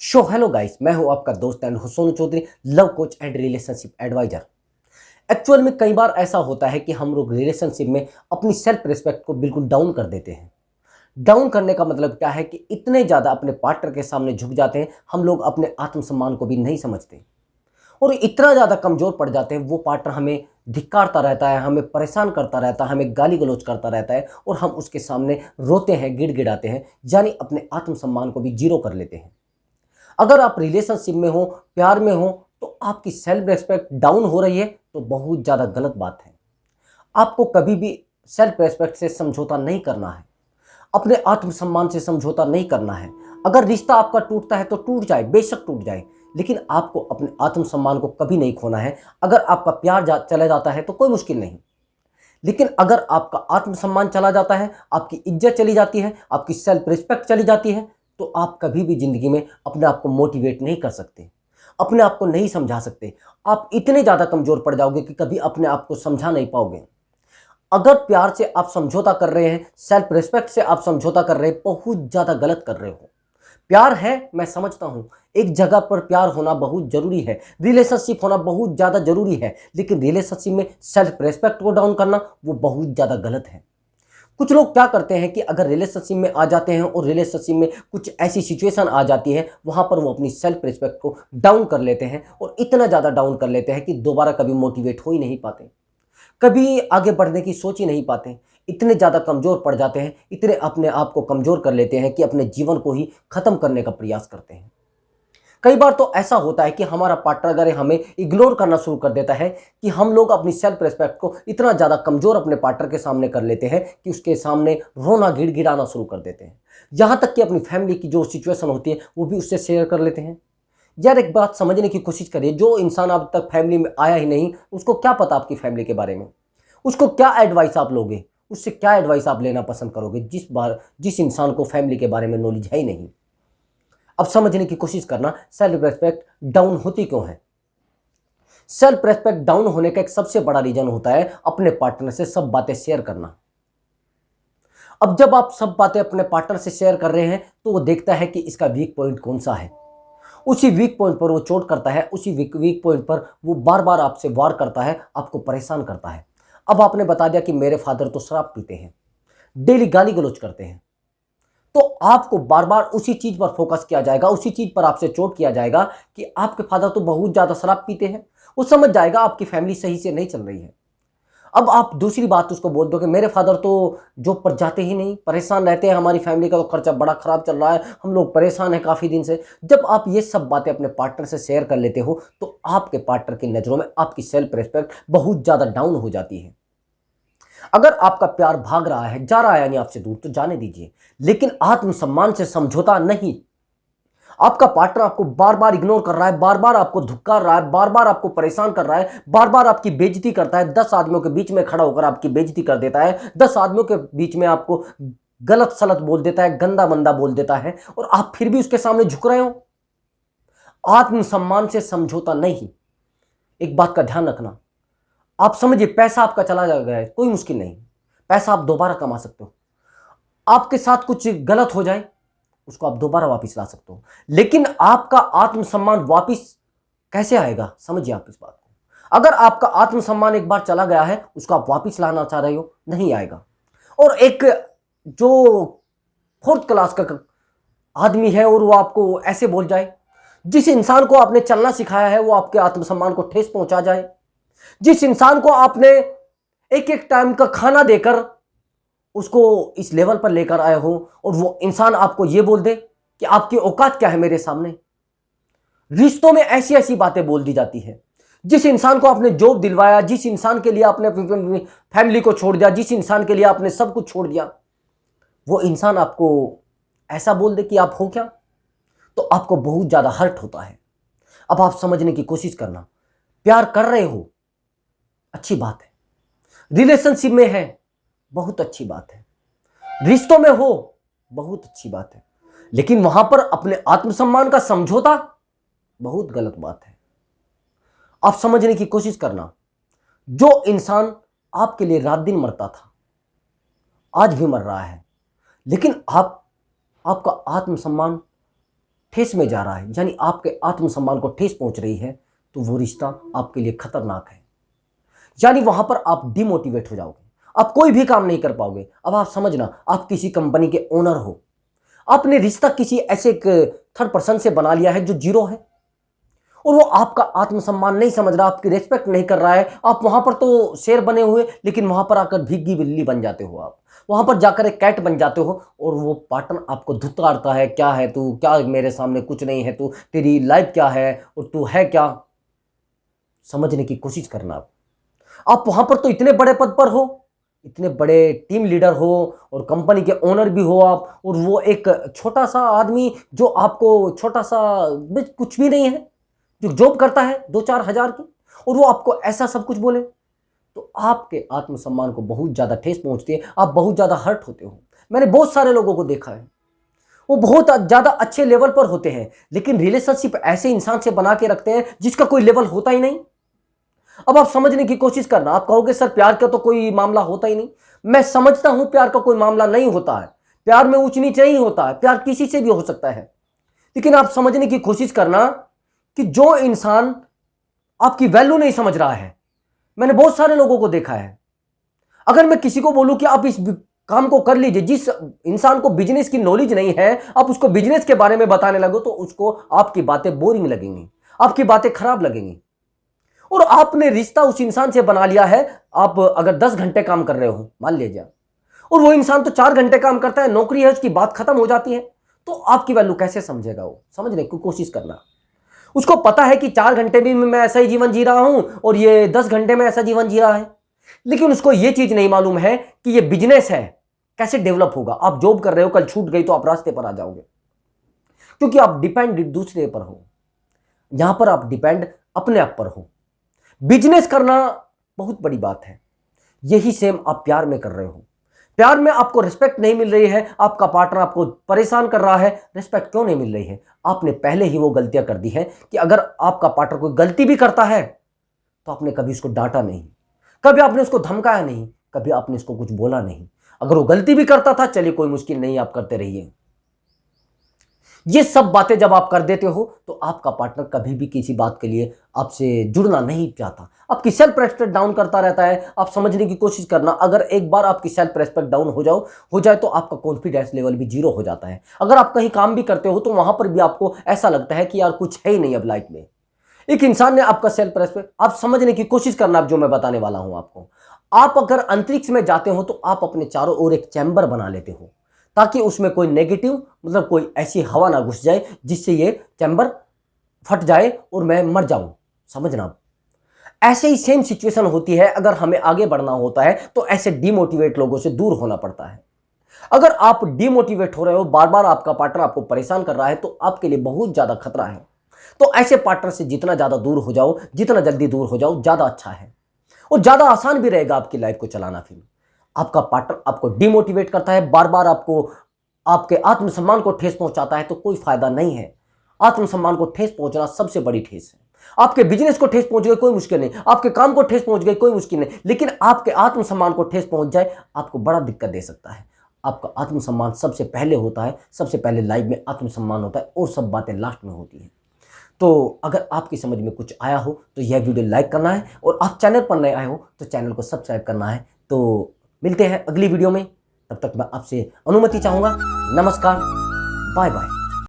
Hello guys, मैं हूं आपका दोस्त and Sonu Chaudhary, love coach and relationship advisor. Actual में कई बार ऐसा होता है कि हम लोग रिलेशनशिप में अपनी सेल्फ रिस्पेक्ट को बिल्कुल डाउन कर देते हैं। डाउन करने का मतलब क्या है कि इतने ज़्यादा अपने पार्टनर के सामने झुक जाते हैं, हम लोग अपने आत्मसम्मान को भी नहीं समझते और इतना ज़्यादा कमज़ोर पड़ जाते हैं। वो पार्टनर हमें धिक्कारता रहता है, हमें परेशान करता रहता है, हमें गाली गलौज करता रहता है और हम उसके सामने रोते हैं, गिड़गिड़ाते हैं, यानी अपने आत्मसम्मान को भी जीरो कर लेते हैं। अगर आप रिलेशनशिप में हो, प्यार में हो, तो आपकी सेल्फ रिस्पेक्ट डाउन हो रही है तो बहुत ज़्यादा गलत बात है। आपको कभी भी सेल्फ रिस्पेक्ट से समझौता नहीं करना है, अपने आत्मसम्मान से समझौता नहीं करना है। अगर रिश्ता आपका टूटता है तो टूट जाए, बेशक टूट जाए, लेकिन आपको अपने आत्मसम्मान को कभी नहीं खोना है। अगर आपका प्यार चला जाता है तो कोई मुश्किल नहीं, लेकिन अगर आपका आत्मसम्मान चला जाता है, आपकी इज्जत चली जाती है, आपकी सेल्फ रिस्पेक्ट चली जाती है, तो आप कभी भी ज़िंदगी में अपने आप को मोटिवेट नहीं कर सकते, अपने आप को नहीं समझा सकते। आप इतने ज़्यादा कमज़ोर पड़ जाओगे कि कभी अपने आप को समझा नहीं पाओगे। अगर प्यार से आप समझौता कर रहे हैं, सेल्फ रिस्पेक्ट से आप समझौता कर रहे हैं, बहुत ज़्यादा गलत कर रहे हो। प्यार है, मैं समझता हूँ, एक जगह पर प्यार होना बहुत ज़रूरी है, रिलेशनशिप होना बहुत ज़्यादा ज़रूरी है, लेकिन रिलेशनशिप में सेल्फ रिस्पेक्ट को डाउन करना वो बहुत ज़्यादा गलत है। कुछ लोग क्या करते हैं कि अगर रिलेशनशिप में आ जाते हैं और रिलेशनशिप में कुछ ऐसी सिचुएशन आ जाती है, वहाँ पर वो अपनी सेल्फ रिस्पेक्ट को डाउन कर लेते हैं और इतना ज़्यादा डाउन कर लेते हैं कि दोबारा कभी मोटिवेट हो ही नहीं पाते, कभी आगे बढ़ने की सोच ही नहीं पाते। इतने ज़्यादा कमज़ोर पड़ जाते हैं, इतने अपने आप को कमज़ोर कर लेते हैं कि अपने जीवन को ही ख़त्म करने का प्रयास करते हैं। कई बार तो ऐसा होता है कि हमारा पार्टनर अगर हमें इग्नोर करना शुरू कर देता है कि हम लोग अपनी सेल्फ रिस्पेक्ट को इतना ज़्यादा कमज़ोर अपने पार्टनर के सामने कर लेते हैं कि उसके सामने रोना गिड़गिड़ाना शुरू कर देते हैं। यहाँ तक कि अपनी फैमिली की जो सिचुएशन होती है वो भी उससे शेयर कर लेते हैं। यार, एक बात समझने की कोशिश करिए, जो इंसान अब तक फैमिली में आया ही नहीं, उसको क्या पता आपकी फैमिली के बारे में? उसको क्या एडवाइस आप लोगे? उससे क्या एडवाइस आप लेना पसंद करोगे जिस इंसान को फैमिली के बारे में नॉलेज है ही नहीं? अब समझने की कोशिश करना, सेल्फ रिस्पेक्ट डाउन होती क्यों है। सेल्फ रिस्पेक्ट डाउन होने का एक सबसे बड़ा रीजन होता है अपने पार्टनर से सब बातें शेयर करना। अब जब आप सब बातें अपने पार्टनर से शेयर कर रहे हैं तो वो देखता है कि इसका वीक पॉइंट कौन सा है, उसी वीक पॉइंट पर वो चोट करता है, उसी वीक पॉइंट पर वो बार बार आपसे वार करता है, आपको परेशान करता है। अब आपने बता दिया कि मेरे फादर तो शराब पीते हैं, डेली गाली गलौज करते हैं, तो आपको बार बार उसी चीज पर फोकस किया जाएगा, उसी चीज पर आपसे चोट किया जाएगा कि आपके फादर तो बहुत ज्यादा शराब पीते हैं। वो समझ जाएगा आपकी फैमिली सही से नहीं चल रही है। अब आप दूसरी बात उसको बोल दो कि मेरे फादर तो जॉब पर जाते ही नहीं, परेशान रहते हैं, हमारी फैमिली का तो खर्चा बड़ा खराब चल रहा है, हम लोग परेशान हैं काफ़ी दिन से। जब आप ये सब बातें अपने पार्टनर से शेयर कर लेते हो तो आपके पार्टनर की नज़रों में आपकी सेल्फ रिस्पेक्ट बहुत ज़्यादा डाउन हो जाती है। अगर आपका प्यार भाग रहा है, जा रहा है यानी आपसे दूर, तो जाने दीजिए, लेकिन आत्मसम्मान से समझौता नहीं। आपका पार्टनर आपको बार बार इग्नोर कर रहा है, बार बार आपको धुक्कार रहा है, बार बार आपको परेशान कर रहा है, बार बार आपकी बेइज्जती करता है, 10 आदमियों के बीच में खड़ा होकर आपकी बेइज्जती कर देता है, 10 आदमियों के बीच में आपको गलत सलत बोल देता है, गंदा मंदा बोल देता है, और आप फिर भी उसके सामने झुक रहे हो। आत्मसम्मान से समझौता नहीं। एक बात का ध्यान रखना, आप समझिए, पैसा आपका चला गया है, कोई मुश्किल नहीं, पैसा आप दोबारा कमा सकते हो। आपके साथ कुछ गलत हो जाए, उसको आप दोबारा वापस ला सकते हो, लेकिन आपका आत्मसम्मान वापस कैसे आएगा? समझिए आप इस बात को। अगर आपका आत्मसम्मान एक बार चला गया है, उसको आप वापस लाना चाह रहे हो, नहीं आएगा। और एक जो फोर्थ क्लास का आदमी है और वो आपको ऐसे बोल जाए, जिस इंसान को आपने चलना सिखाया है वो आपके आत्मसम्मान को ठेस पहुंचा जाए, जिस इंसान को आपने एक एक टाइम का खाना देकर उसको इस लेवल पर लेकर आए हो और वो इंसान आपको ये बोल दे कि आपकी औकात क्या है मेरे सामने। रिश्तों में ऐसी ऐसी बातें बोल दी जाती है। जिस इंसान को आपने जॉब दिलवाया, जिस इंसान के लिए आपने अपनी फैमिली को छोड़ दिया, जिस इंसान के लिए आपने सब कुछ छोड़ दिया, वो इंसान आपको ऐसा बोल दे कि आप हो क्या, तो आपको बहुत ज़्यादा हर्ट होता है। अब आप समझने की कोशिश करना, प्यार कर रहे हो, अच्छी बात है, रिलेशनशिप में है, बहुत अच्छी बात है, रिश्तों में हो, बहुत अच्छी बात है, लेकिन वहां पर अपने आत्मसम्मान का समझौता बहुत गलत बात है। आप समझने की कोशिश करना, जो इंसान आपके लिए रात दिन मरता था, आज भी मर रहा है, लेकिन आपका आत्मसम्मान ठेस में जा रहा है, यानी आपके आत्मसम्मान को ठेस पहुंच रही है, तो वो रिश्ता आपके लिए खतरनाक है। यानी वहां पर आप डिमोटिवेट हो जाओगे, आप कोई भी काम नहीं कर पाओगे। अब आप समझना, आप किसी कंपनी के ओनर हो, आपने रिश्ता किसी ऐसे थर्ड पर्सन से बना लिया है जो जीरो है, और वो आपका आत्मसम्मान नहीं समझ रहा, आपकी रिस्पेक्ट नहीं कर रहा है। आप वहां पर तो शेर बने हुए, लेकिन वहां पर आकर भीगी बिल्ली बन जाते हो, आप वहां पर जाकर एक कैट बन जाते हो, और वो पार्टनर आपको धुतकारता है, क्या है तू, क्या मेरे सामने कुछ नहीं है तू, तेरी लाइफ क्या है और तू है क्या। समझने की कोशिश करना। आप वहां पर तो इतने बड़े पद पर हो, इतने बड़े टीम लीडर हो और कंपनी के ओनर भी हो आप, और वो एक छोटा सा आदमी जो आपको छोटा सा कुछ भी नहीं है, जो जॉब करता है 2-4 हज़ार की, और वो आपको ऐसा सब कुछ बोले, तो आपके आत्मसम्मान को बहुत ज़्यादा ठेस पहुंचती है, आप बहुत ज़्यादा हर्ट होते हो। मैंने बहुत सारे लोगों को देखा है, वो बहुत ज़्यादा अच्छे लेवल पर होते हैं, लेकिन रिलेशनशिप ऐसे इंसान से बना के रखते हैं जिसका कोई लेवल होता ही नहीं। अब आप समझने की कोशिश करना, आप कहोगे सर प्यार का तो कोई मामला होता ही नहीं। मैं समझता हूं प्यार का कोई मामला नहीं होता है, प्यार में ऊंच नीच नहीं होता है, प्यार किसी से भी हो सकता है, लेकिन आप समझने की कोशिश करना कि जो इंसान आपकी वैल्यू नहीं समझ रहा है, मैंने बहुत सारे लोगों को देखा है। अगर मैं किसी को बोलूं कि आप इस काम को कर लीजिए, जिस इंसान को बिजनेस की नॉलेज नहीं है, आप उसको बिजनेस के बारे में बताने लगो, तो उसको आपकी बातें बोरिंग लगेंगी, आपकी बातें खराब लगेंगी। और आपने रिश्ता उस इंसान से बना लिया है। आप अगर 10 घंटे काम कर रहे हो मान लीजिए, और वो इंसान तो 4 घंटे काम करता है, नौकरी है उसकी, बात खत्म हो जाती है, तो आपकी वैल्यू कैसे समझेगा वो? समझने की कोशिश करना। उसको पता है कि 4 घंटे भी मैं ऐसा ही जीवन जी रहा हूं और ये 10 घंटे में ऐसा जीवन जी रहा है, लेकिन उसको ये चीज नहीं मालूम है कि ये बिजनेस है, कैसे डेवलप होगा। आप जॉब कर रहे हो, कल छूट गई तो आप रास्ते पर आ जाओगे, क्योंकि आप डिपेंड दूसरे पर हो, यहां पर आप डिपेंड अपने आप पर हो। बिजनेस करना बहुत बड़ी बात है, यही सेम आप प्यार में कर रहे हो। प्यार में आपको रिस्पेक्ट नहीं मिल रही है, आपका पार्टनर आपको परेशान कर रहा है, रिस्पेक्ट क्यों नहीं मिल रही है? आपने पहले ही वो गलतियां कर दी है कि अगर आपका पार्टनर कोई गलती भी करता है तो आपने कभी उसको डांटा नहीं, कभी आपने उसको धमकाया नहीं, कभी आपने उसको कुछ बोला नहीं। अगर वो गलती भी करता था, चलिए कोई मुश्किल नहीं, आप करते रहिए। ये सब बातें जब आप कर देते हो तो आपका पार्टनर कभी भी किसी बात के लिए आपसे जुड़ना नहीं चाहता, आपकी सेल्फ रेस्पेक्ट डाउन करता रहता है। आप समझने की कोशिश करना, अगर एक बार आपकी सेल्फ रेस्पेक्ट डाउन हो जाए तो आपका कॉन्फिडेंस लेवल भी जीरो हो जाता है। अगर आप कहीं काम भी करते हो तो वहां पर भी आपको ऐसा लगता है कि यार कुछ है ही नहीं अब लाइफ में। एक इंसान ने आपका सेल्फ रेस्पेक्ट, आप समझने की कोशिश करना अब जो मैं बताने वाला हूं आपको। आप अगर अंतरिक्ष में जाते हो तो आप अपने चारों ओर एक चैम्बर बना लेते हो, ताकि उसमें कोई नेगेटिव मतलब कोई ऐसी हवा ना घुस जाए जिससे ये चैम्बर फट जाए और मैं मर जाऊं। समझना, ऐसे ही सेम सिचुएशन होती है। अगर हमें आगे बढ़ना होता है तो ऐसे डिमोटिवेट लोगों से दूर होना पड़ता है। अगर आप डिमोटिवेट हो रहे हो, बार बार आपका पार्टनर आपको परेशान कर रहा है, तो आपके लिए बहुत ज्यादा खतरा है। तो ऐसे पार्टनर से जितना ज्यादा दूर हो जाओ, जितना जल्दी दूर हो जाओ, ज्यादा अच्छा है और ज्यादा आसान भी रहेगा आपकी लाइफ को चलाना। फिर आपका पार्टनर आपको डिमोटिवेट करता है, बार बार आपको आपके आत्मसम्मान को ठेस पहुंचाता है, तो कोई फायदा नहीं है। आत्मसम्मान को ठेस पहुंचना सबसे बड़ी ठेस है। आपके बिजनेस को ठेस पहुंच गई कोई मुश्किल नहीं, आपके काम को ठेस पहुंच गई कोई मुश्किल नहीं, लेकिन आपके आत्मसम्मान को ठेस पहुंच जाए आपको बड़ा दिक्कत दे सकता है। आपका आत्मसम्मान सबसे पहले होता है, सबसे पहले लाइफ में आत्मसम्मान होता है और सब बातें लास्ट में होती हैं। तो अगर आपकी समझ में कुछ आया हो तो यह वीडियो लाइक करना है, और आप चैनल पर नए आए हो तो चैनल को सब्सक्राइब करना है। तो मिलते हैं अगली वीडियो में, तब तक मैं आपसे अनुमति चाहूँगा। नमस्कार, बाय बाय।